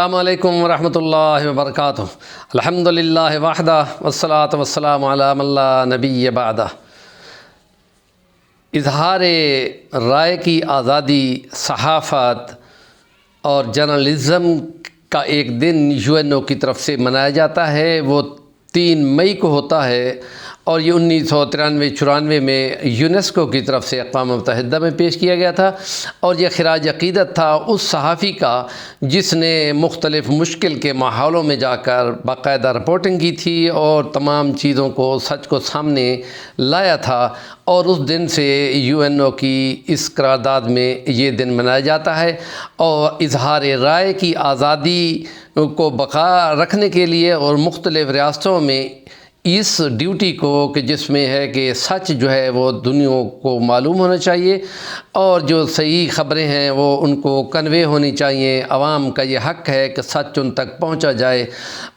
السلام علیکم ورحمۃ اللہ وبرکاتہ۔ الحمدللہ وحدہ والصلاۃ والسلام علی من لا نبی بعدہ۔ اظہار رائے کی آزادی، صحافت اور جرنلزم کا ایک دن UN کی طرف سے منایا جاتا ہے۔ وہ 3 مئی کو ہوتا ہے اور یہ 1993-94 میں UNESCO کی طرف سے اقوام متحدہ میں پیش کیا گیا تھا، اور یہ خراج عقیدت تھا اس صحافی کا جس نے مختلف مشکل کے ماحولوں میں جا کر باقاعدہ رپورٹنگ کی تھی اور تمام چیزوں کو، سچ کو سامنے لایا تھا۔ اور اس دن سے UNESCO کی اس قرارداد میں یہ دن منایا جاتا ہے، اور اظہار رائے کی آزادی کو بقا رکھنے کے لیے اور مختلف ریاستوں میں اس ڈیوٹی کو کہ جس میں ہے کہ سچ جو ہے وہ دنیا کو معلوم ہونا چاہیے، اور جو صحیح خبریں ہیں وہ ان کو کنوے ہونی چاہیے۔ عوام کا یہ حق ہے کہ سچ ان تک پہنچا جائے،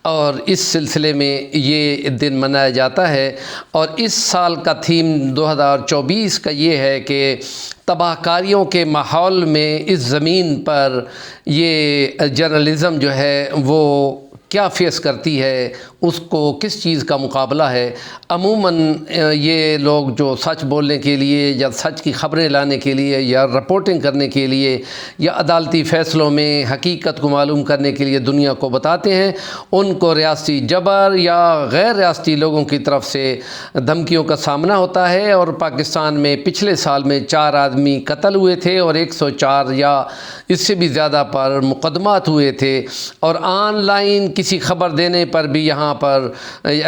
اور اس سلسلے میں یہ دن منایا جاتا ہے۔ اور اس سال کا تھیم 2024 کا یہ ہے کہ تباہ کاریوں کے ماحول میں اس زمین پر یہ جرنلزم جو ہے وہ کیا فیس کرتی ہے، اس کو کس چیز کا مقابلہ ہے۔ عموماً یہ لوگ جو سچ بولنے کے لیے یا سچ کی خبریں لانے کے لیے یا رپورٹنگ کرنے کے لیے یا عدالتی فیصلوں میں حقیقت کو معلوم کرنے کے لیے دنیا کو بتاتے ہیں، ان کو ریاستی جبر یا غیر ریاستی لوگوں کی طرف سے دھمکیوں کا سامنا ہوتا ہے۔ اور پاکستان میں پچھلے سال میں 4 آدمی قتل ہوئے تھے اور 104 یا اس سے بھی زیادہ پر مقدمات ہوئے تھے، اور آن لائن کسی خبر دینے پر بھی یہاں پر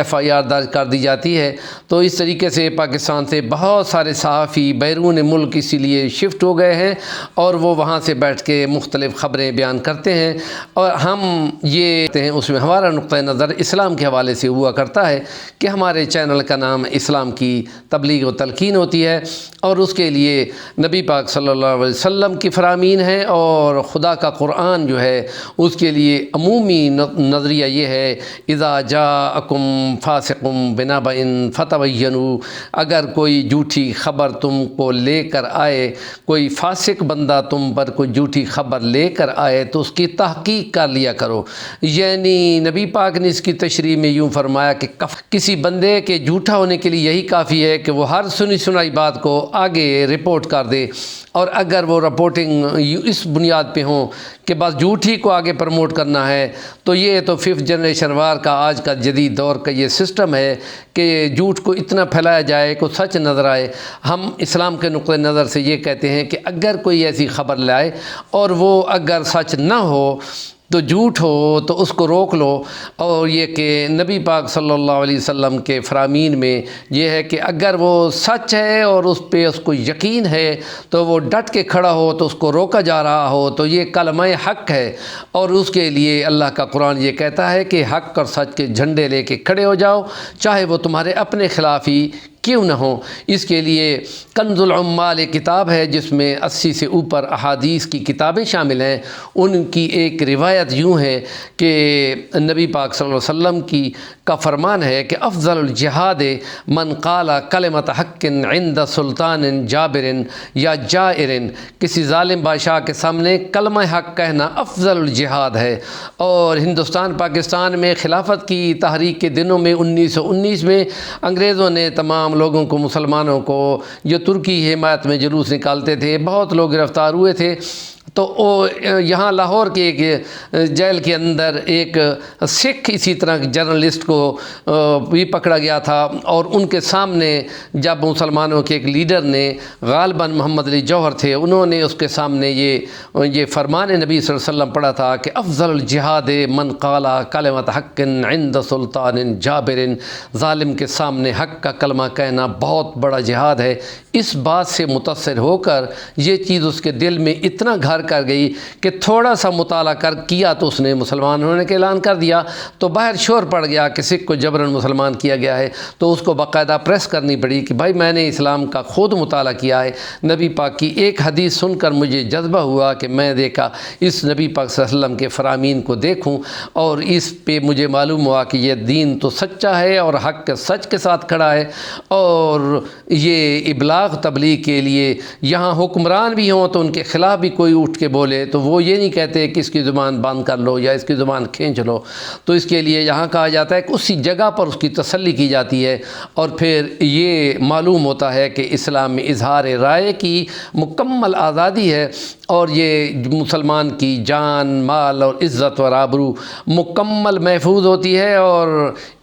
FIR درج کر دی جاتی ہے۔ تو اس طریقے سے پاکستان سے بہت سارے صحافی بیرون ملک اسی لیے شفٹ ہو گئے ہیں، اور وہ وہاں سے بیٹھ کے مختلف خبریں بیان کرتے ہیں، اور ہم یہ کہتے ہیں اس میں ہمارا نقطہ نظر اسلام کے حوالے سے ہوا کرتا ہے کہ ہمارے چینل کا نام اسلام کی تبلیغ و تلقین ہوتی ہے، اور اس کے لیے نبی پاک صلی اللہ علیہ وسلم کی فرامین ہے، اور خدا کا قرآن جو ہے اس کے لیے عمومی نظریہ یہ ہے اذا جاءکم فاسق بنبأ فتبینوا، اگر کوئی جھوٹی خبر تم کو لے کر آئے، کوئی فاسق بندہ تم پر کوئی جھوٹی خبر لے کر آئے تو اس کی تحقیق کر لیا کرو۔ یعنی نبی پاک نے اس کی تشریح میں یوں فرمایا کہ کسی بندے کے جھوٹا ہونے کے لیے یہی کافی ہے کہ وہ ہر سنی سنائی بات کو آگے رپورٹ کر دے، اور اگر وہ رپورٹنگ اس بنیاد پہ ہوں کہ بس جھوٹی کو آگے پروموٹ کرنا ہے، تو یہ تو 5th جنریشن وار کا آج کا جدید دور کا یہ سسٹم ہے کہ جھوٹ کو اتنا پھیلایا جائے کہ سچ نظر آئے۔ ہم اسلام کے نقطہ نظر سے یہ کہتے ہیں کہ اگر کوئی ایسی خبر لائے اور وہ اگر سچ نہ ہو تو جھوٹ ہو تو اس کو روک لو، اور یہ کہ نبی پاک صلی اللہ علیہ وسلم کے فرامین میں یہ ہے کہ اگر وہ سچ ہے اور اس پہ اس کو یقین ہے تو وہ ڈٹ کے کھڑا ہو تو اس کو روکا جا رہا ہو تو یہ کلمہ حق ہے، اور اس کے لیے اللہ کا قرآن یہ کہتا ہے کہ حق اور سچ کے جھنڈے لے کے کھڑے ہو جاؤ، چاہے وہ تمہارے اپنے خلاف ہی کیوں نہ ہو۔ اس کے لیے کنز العمال ایک کتاب ہے جس میں 80 سے اوپر احادیث کی کتابیں شامل ہیں۔ ان کی ایک روایت یوں ہے کہ نبی پاک صلی اللہ علیہ وسلم کا فرمان ہے کہ افضل الجہاد من قال کلمۃ حق عند سلطان جابر یا جائر، کسی ظالم بادشاہ کے سامنے کلمہ حق کہنا افضل الجہاد ہے۔ اور ہندوستان پاکستان میں خلافت کی تحریک کے دنوں میں 1919 میں انگریزوں نے تمام لوگوں کو، مسلمانوں کو جو ترکی حمایت میں جلوس نکالتے تھے، بہت لوگ گرفتار ہوئے تھے، تو یہاں لاہور کے ایک جیل کے اندر ایک سکھ اسی طرح جرنلسٹ کو بھی پکڑا گیا تھا، اور ان کے سامنے جب مسلمانوں کے ایک لیڈر نے، غالباً محمد علی جوہر تھے، انہوں نے اس کے سامنے یہ فرمان نبی صلی اللہ علیہ وسلم پڑھا تھا کہ افضل الجہاد من قال کلمۃ حق عند سلطان جابر، ظالم کے سامنے حق کا کلمہ کہنا بہت بڑا جہاد ہے۔ اس بات سے متاثر ہو کر یہ چیز اس کے دل میں اتنا گھر کر گئی کہ تھوڑا سا مطالعہ کیا تو اس نے مسلمان ہونے کا اعلان کر دیا، تو باہر شور پڑ گیا کہ سکھ کو جبراً مسلمان کیا گیا ہے، تو اس کو باقاعدہ پریس کرنی پڑی کہ بھائی میں نے اسلام کا خود مطالعہ کیا ہے، نبی پاک کی ایک حدیث سن کر مجھے جذبہ ہوا کہ میں دیکھا اس نبی پاک صلی اللہ علیہ وسلم کے فرامین کو دیکھوں، اور اس پہ مجھے معلوم ہوا کہ یہ دین تو سچا ہے اور حق سچ کے ساتھ کھڑا ہے، اور یہ ابلاغ تبلیغ کے لیے یہاں حکمران بھی ہوں تو ان کے خلاف بھی کوئی جھوٹ کے بولے تو وہ یہ نہیں کہتے کہ اس کی زبان بند کر لو یا اس کی زبان کھینچ لو، تو اس کے لیے یہاں کہا جاتا ہے کہ اسی جگہ پر اس کی تسلی کی جاتی ہے، اور پھر یہ معلوم ہوتا ہے کہ اسلام میں اظہار رائے کی مکمل آزادی ہے، اور یہ مسلمان کی جان، مال اور عزت اور آبرو مکمل محفوظ ہوتی ہے، اور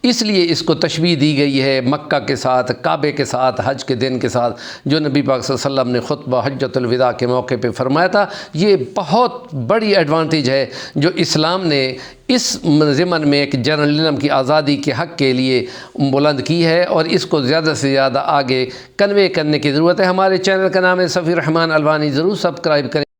اس لیے اس کو تشبیہ دی گئی ہے مکہ کے ساتھ، کعبے کے ساتھ، حج کے دن کے ساتھ، جو نبی پاک صلی اللہ علیہ وسلم نے خطبہ حجۃ الوداع کے موقع پہ فرمایا تھا۔ یہ بہت بڑی ایڈوانٹیج ہے جو اسلام نے اس ضمن میں ایک جرنلزم کی آزادی کے حق کے لیے بلند کی ہے، اور اس کو زیادہ سے زیادہ آگے کنوے کرنے کی ضرورت ہے۔ ہمارے چینل کا نام ہے صفی الرحمن البانی، ضرور سبسکرائب کریں۔